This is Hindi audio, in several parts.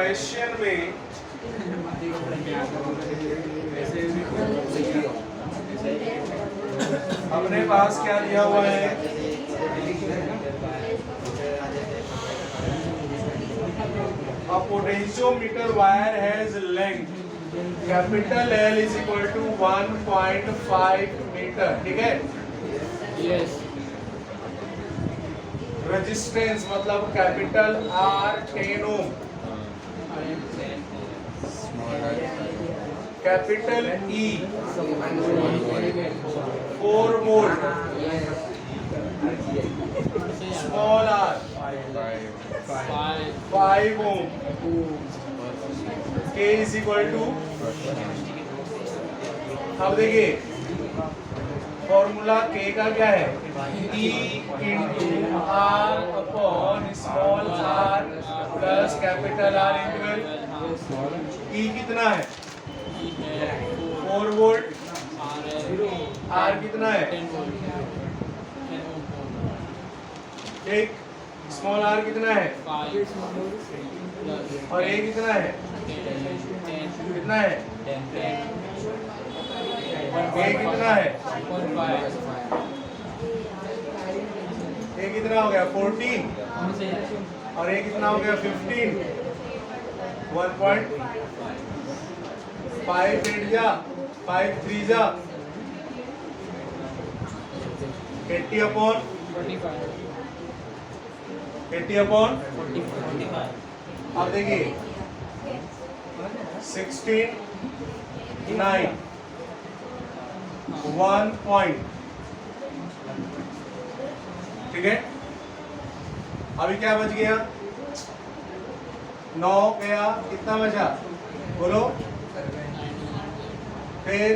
क्वेश्चन में अपने पास क्या दिया हुआ है, a potentiometer wire has length capital L is equal to 1.5 metre, ठीक है। यस। रेजिस्टेंस मतलब capital R 10 ohm, capital E 4 volt, small r 5 ohm, K is equal to, अब देखिए फॉर्मूला K का क्या है, E into R upon small r plus capital R into E कितना है 4 वोल्ट, R कितना है, एक स्मॉल r कितना है, और A कितना है, कितना है, A कितना है, A कितना हो गया 14, और A कितना हो गया 15, 1.5 8 जा 5 3 जा 80 अपॉन 80 अपॉन 45। अब देखिए 16 9 1 पॉइंट, ठीक है। अभी क्या बच गया 9 गया, कितना बचा बोलो, फिर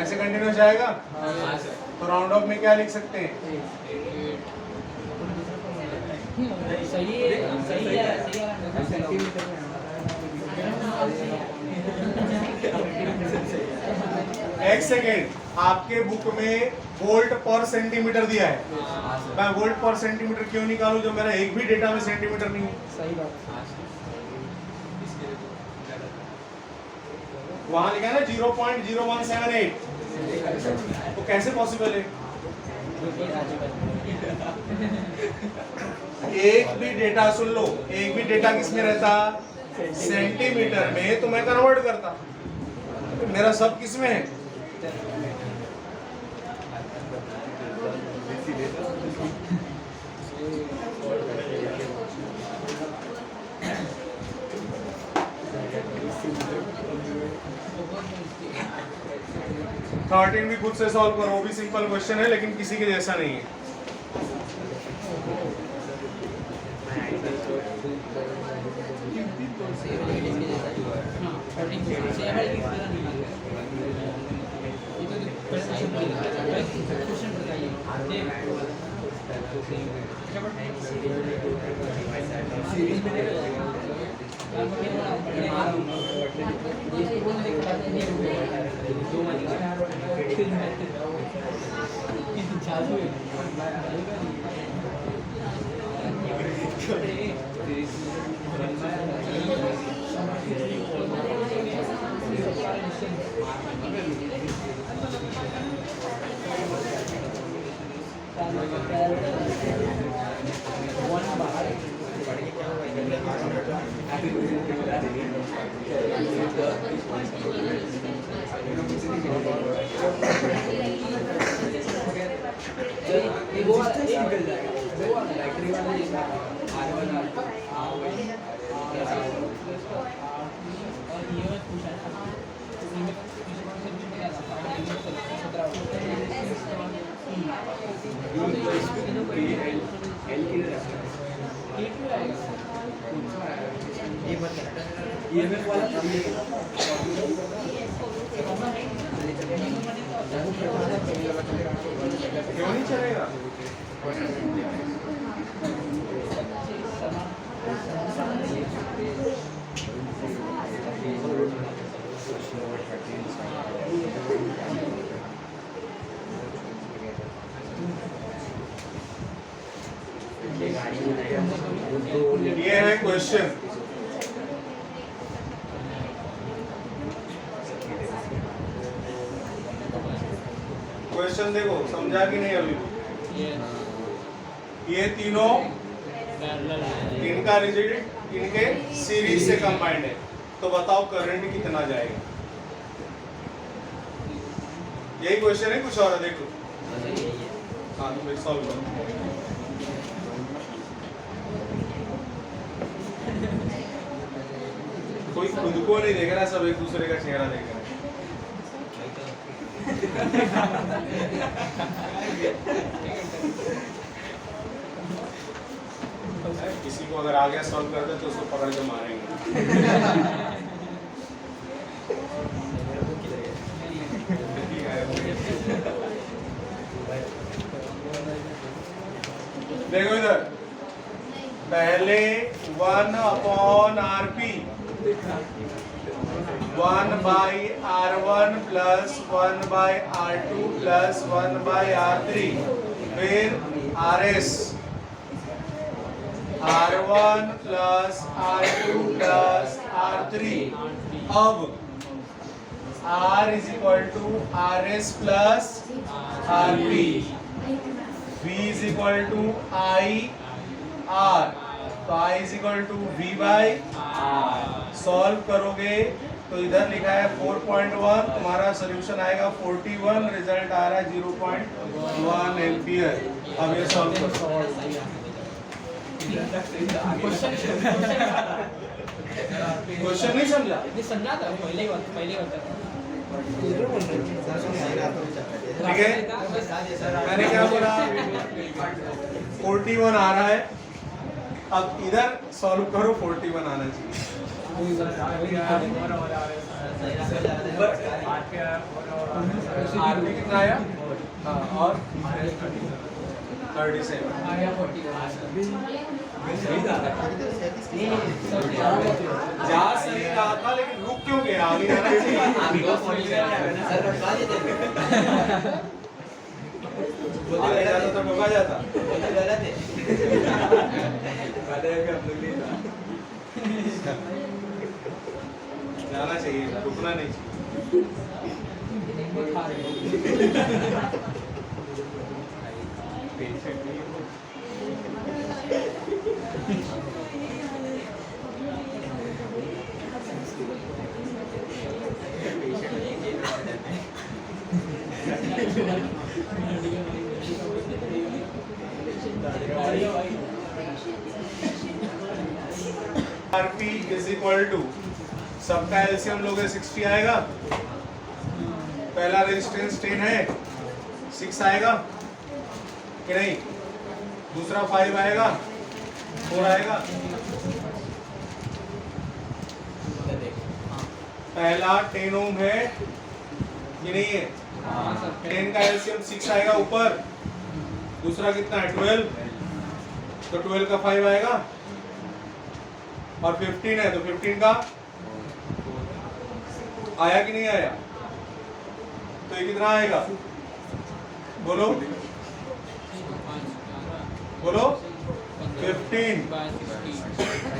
ऐसे कंटिन्यूस जाएगा, तो राउंड ऑफ में क्या लिख सकते हैं, सही है। एक सेकेंड, आपके बुक में वोल्ट पर सेंटीमीटर दिया है, मैं वोल्ट पर सेंटीमीटर क्यों निकालूं जब मेरा एक भी डेटा में सेंटीमीटर नहीं है। सही बात। वहां लिखा है ना 0.0178, तो कैसे पॉसिबल है, एक भी डेटा सुन लो, एक भी डेटा किस में रहता सेंटीमीटर में, तो मैं कन्वर्ट करता, मेरा सब किस में है, थर्टीन भी खुद से सॉल्व करो, वो भी सिंपल क्वेश्चन है लेकिन किसी के जैसा नहीं है। क्यों नहीं चलेगा? ये है क्वेश्चन। क्वेश्चन देखो, समझा कि नहीं अभी? ये तीनों इनका रिजल्ट इनके सीरीज से कंबाइंड है, तो बताओ करंट कितना जाएगा? यही क्वेश्चन है, कुछ और है? देखो हाँ तो भाई सॉल्व करो। कोई खुद को नहीं देख रहा, सब एक दूसरे का चेहरा देख रहा है। किसी को अगर आ गया सॉल्व करते तो उसको पकड़ के मारेंगे। देखो इधर, पहले 1/RP 1/R1 plus 1/R2 plus 1/R3, फिर RS R1 plus R2 plus R3। अब R is equal to RS plus RP, V is equal to IR, तो I is equal to V by R। Solve करोगे तो इधर लिखा है 4.1, तुम्हारा सोल्यूशन आएगा 41, रिजल्ट आ रहा है 0.1 एम्पियर। अब ये सॉल्व करो। क्वेश्चन नहीं समझा? समझा था पहले बता। ठीक है, मैंने क्या बोला? 41 आ रहा है, अब इधर सॉल्व करो, 41 आना चाहिए। आरपी कितना आया? हाँ, और 37 जा सही रहा था, लेकिन रुक क्यों गया? आगे आना चाहिए। आगे जाता तो रुका जाता। जाना चाहिए, रुकना नहीं आरपी इज इक्वल टू, सबका एलसीएम लोगे 60 आएगा। पहला रेजिस्टेंस 10 है, 6 आएगा कि नहीं? दूसरा 5 आएगा, 4 आएगा। पहला 10 ओम है कि नहीं है? 10 का एलसीएम 6 आएगा ऊपर। दूसरा कितना है? 12, तो 12 का 5 आएगा, और 15 है तो 15 का आया कि नहीं आया? तो ये कितना आएगा? बोलो बोलो 15,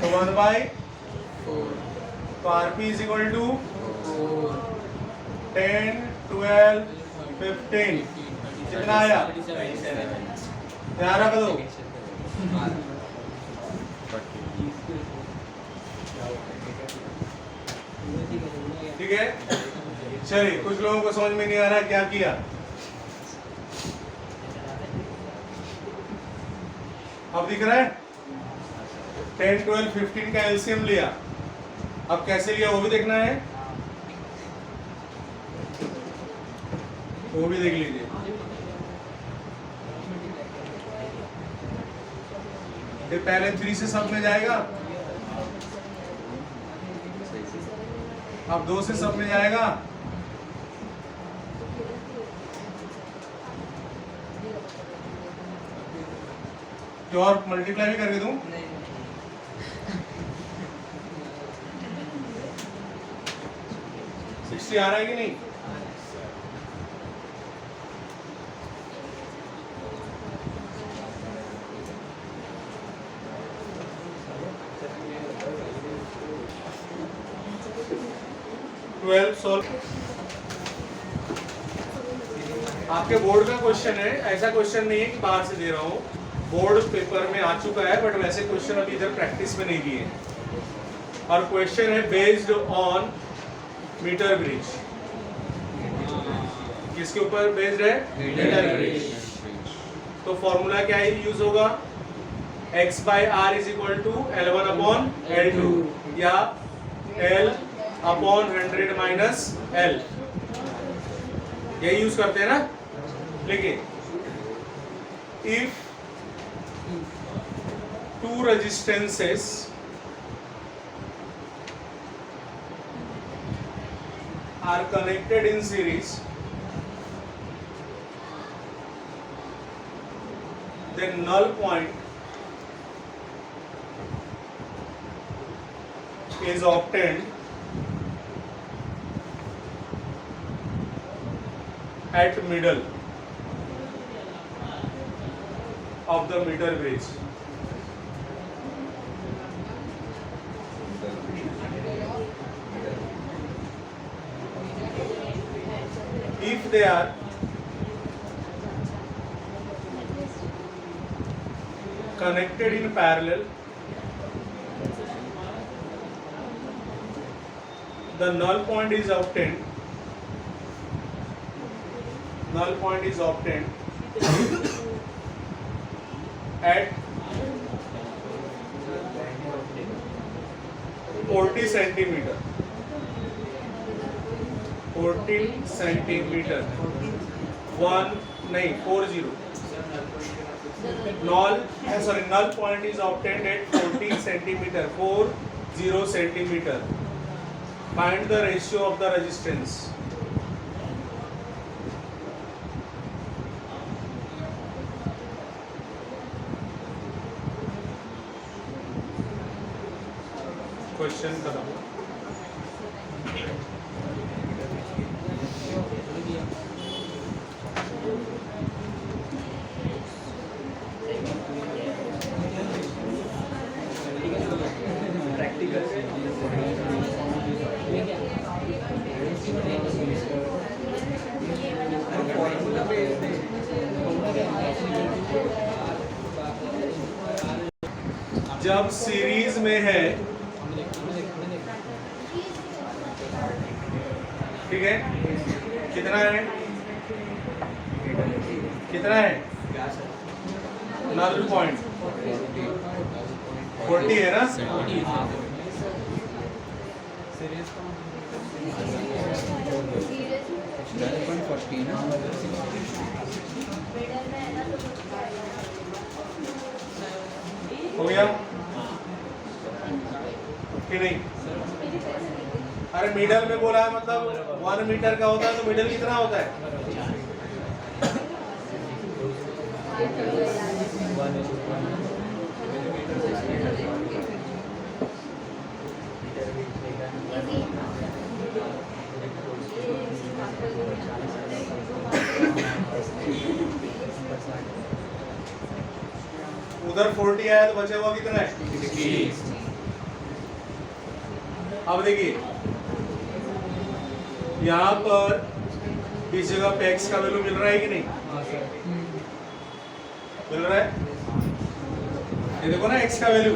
तो 1/4, तो आरपी इज इक्वल टू 10, 12, 15, कितना आया? ध्यान रख दो। ठीक है, चलिए, कुछ लोगों को समझ में नहीं आ रहा क्या किया। अब दिख रहा है? 10, 12, 15 का एलसीएम लिया, अब कैसे लिया वो भी देखना है, वो भी देख लीजिए। फिर पहले 3 से सब में जाएगा, अब 2 से सब में जाएगा, तो और मल्टीप्लाई भी करके दूं? 60 आ रहा है कि नहीं? 12 सॉल्व। आपके बोर्ड का क्वेश्चन है, ऐसा क्वेश्चन नहीं है कि बाहर से दे रहा हूँ, बोर्ड पेपर में आ चुका है, बट वैसे क्वेश्चन अभी इधर प्रैक्टिस में नहीं दिए। और क्वेश्चन है बेस्ड ऑन मीटर ब्रिज। किसके ऊपर बेस्ड है? Metre bridge. तो फॉर्मूला क्या यूज होगा? x by R is equal to L1 upon L2 या L अपॉन 100 माइनस L, यही यूज करते हैं ना। लिखिए, if two resistances are connected in series, then null point is obtained at middle of the meter bridge. If they are connected in parallel, the null point is obtained. Null point is obtained at 40 centimeter. 14 centimeter. 40. Null point is obtained at 14 centimeter. 40 centimeter. Find the ratio of the resistance. Question बताओ। जब सीरीज में है, ठीक है, कितना है? कितना है? नल पॉइंट 40 है ना? हो गया कि नहीं? अरे मिडल में बोला है, मतलब 1 मीटर का होता है तो मिडल कितना होता है? उधर 40 आया तो बचा हुआ कितना है? 21। अब देखिए, यहाँ पर इस जगह पे x का वैल्यू मिल रहा है कि नहीं? मिल रहा है। ये देखो ना, x का वैल्यू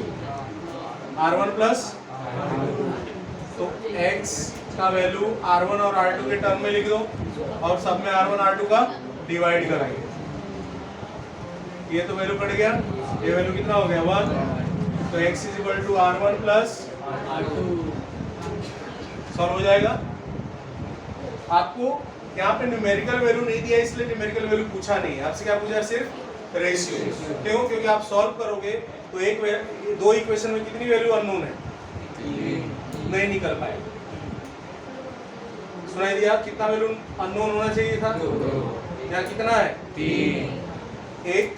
R1 प्लस, तो x का वैल्यू R1 और R2 के टर्म में लिख दो और सब में R1 R2 का डिवाइड कराएंगे। ये तो वैल्यू कट गया, ये वैल्यू कितना हो गया? 1। तो x is equal to R1 plus R2 solve हो जाएगा। आपको यहाँ पे न्यूमेरिकल वैल्यू नहीं दिया, इसलिए न्यूमेरिकल वैल्यू पूछा नहीं। आपसे क्या पूछा? सिर्फ रेशियो। क्यों? क्योंकि आप सॉल्व करोगे तो दो इक्वेशन में कितनी वैल्यू अननोन है? नहीं निकल पाएगा। सुनाई दिया? कितना वैल्यू अननोन होना चाहिए था? यहाँ कितना है? 3। 1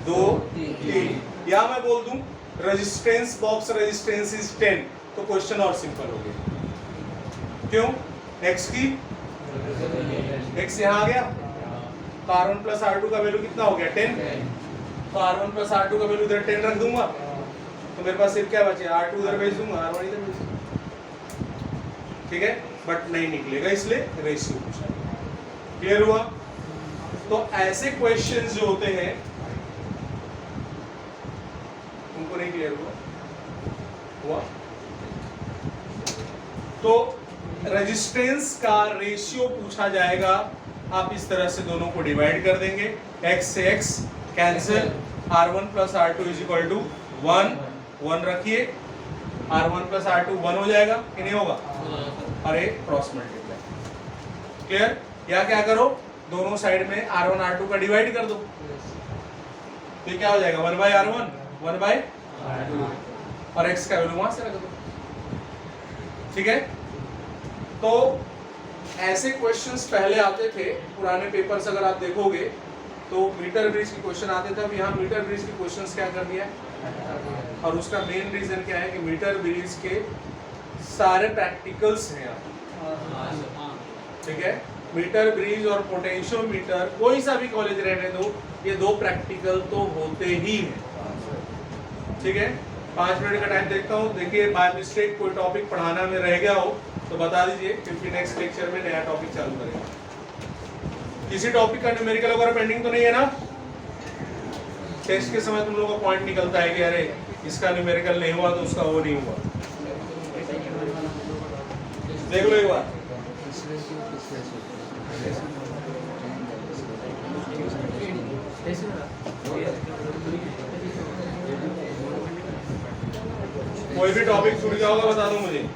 2 3। या मैं बोल दूं रेजिस्टेंस, बॉक्स रेजिस्टेंस इज 10, तो क्वेश्चन और सिंपल हो गया। क्यों? x की x यहाँ आ गया, तो R1 प्लस R2 का वैल्यू कितना हो गया? 10। तो R1 प्लस R2 का वैल्यू इधर 10 रख दूंगा, तो मेरे पास सिर्फ क्या बचे? R2 उधर भेज दूंगा, R1 इधर भेज दूंगा। ठीक है। बट नहीं निकलेगा, इसलिए रेशियो पूछा। क्लियर हुआ? तो ऐसे क्वेश्चंस जो होते हैं, उनको नहीं क्लियर हुआ? तो रेजिस्टेंस का रेशियो पूछा जाएगा। आप इस तरह से दोनों को डिवाइड कर देंगे, x से x cancel, R1 plus R2 is equal to 1 रखिए, R1 प्लस R2 1 हो जाएगा कि नहीं होगा? और एक क्रॉस मल्टीप्लाई। क्लियर? या क्या करो, दोनों साइड में R1 R2 का डिवाइड कर दो, तो ये क्या हो जाएगा 1 बाई R1 1 बाई R2, और x का वैल्यू वहां से रख दो। ठीक है? तो ऐसे क्वेश्चंस पहले आते थे, पुराने पेपर्स अगर आप देखोगे तो मीटर ब्रिज के क्वेश्चन आते थे। अब यहाँ मीटर ब्रिज के क्वेश्चंस क्या कर दिया है, और उसका मेन रीजन क्या है कि मीटर ब्रिज के सारे प्रैक्टिकल्स हैं यहाँ। ठीक है? मीटर ब्रिज और पोटेंशियोमीटर, कोई सा भी कॉलेज रहने दो, ये दो प्रैक्टिकल तो होते ही हैं। ठीक है? 5 मिनट का टाइम देखता हूँ, देखिए बाय मिस्टेक कोई टॉपिक पढ़ाना में रह गया हो तो बता दीजिए, क्योंकि नेक्स्ट लेक्चर में नया टॉपिक चालू करेंगे। किसी टॉपिक का न्यूमेरिकल वगैरह पेंडिंग तो नहीं है ना? टेस्ट के समय तुम लोगों का पॉइंट निकलता है कि अरे इसका न्यूमेरिकल नहीं हुआ तो उसका वो नहीं हुआ। देख लो एक बार। कोई भी टॉपिक छूट गया होगा बता दो मुझे।